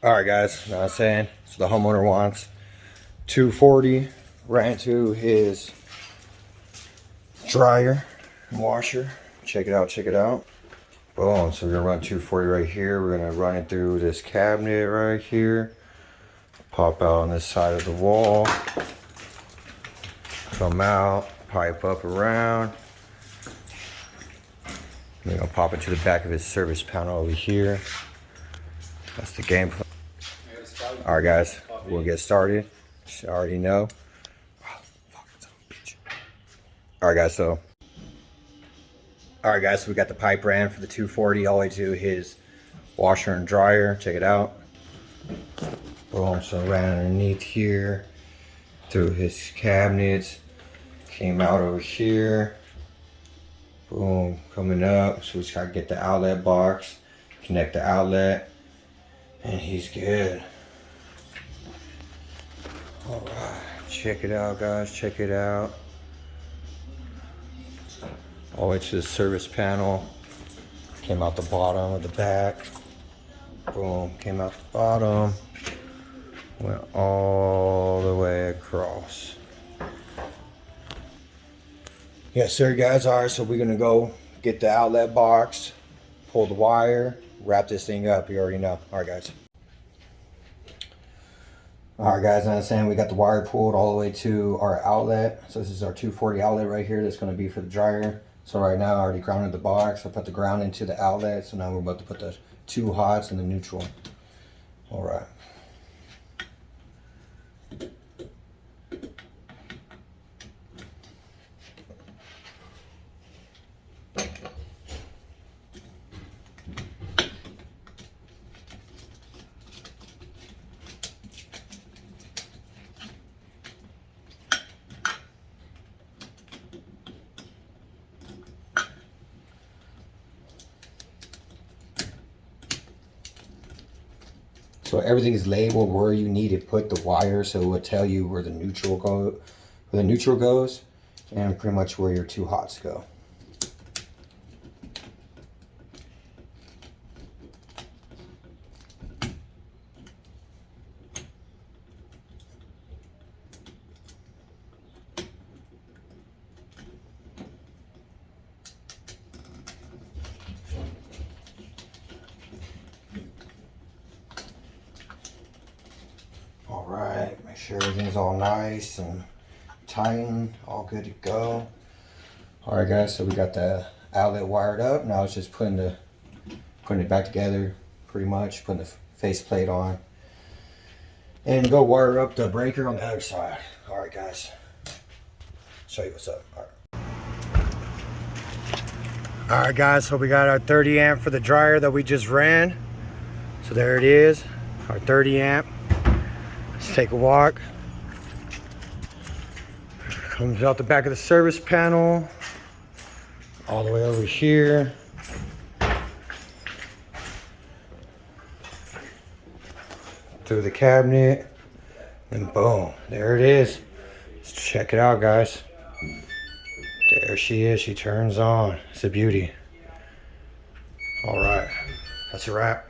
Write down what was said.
All right, guys, know what I'm saying? So the homeowner wants 240, ran to his dryer and washer. Check it out, check it out. Boom, so we're gonna run 240 right here. We're gonna run it through this cabinet right here. Pop out on this side of the wall. Come out, pipe up around. We're gonna pop into the back of his service panel over here. That's the game plan. All right, guys, we'll get started. You already know. All right, guys, so we got the pipe ran for the 240 all the way to his washer and dryer. Check it out. Boom, so ran underneath here through his cabinets. Came out over here. Boom, coming up. So we just gotta get the outlet box, connect the outlet, and he's good. All right, check it out, guys, check it out. All the way to the service panel. Came out the bottom of the back. Boom, came out the bottom. Went all the way across. Yes, sir, guys. All right, so we're gonna go get the outlet box, pull the wire, wrap this thing up. You already know. All right, guys. All right, guys, I understand we got the wire pulled all the way to our outlet. So this is our 240 outlet right here. That's gonna be for the dryer. So right now I already grounded the box. I put the ground into the outlet. So now we're about to put the two hots in the neutral. All right. So everything is labeled where you need to put the wire, so it will tell you where the neutral goes, and pretty much where your two hots go. All right, make sure everything's all nice and tightened, all good to go. All right, guys, so we got the outlet wired up. Now it's just putting it back together, pretty much, putting the faceplate on. And go wire up the breaker on the other side. All right, guys, show you what's up. All right, guys, so we got our 30 amp for the dryer that we just ran. So there it is, our 30 amp. Let's take a walk. Comes out the back of the service panel, all the way over here. Through the cabinet, and boom, there it is. Let's check it out, guys. There she is, she turns on. It's a beauty. All right, that's a wrap.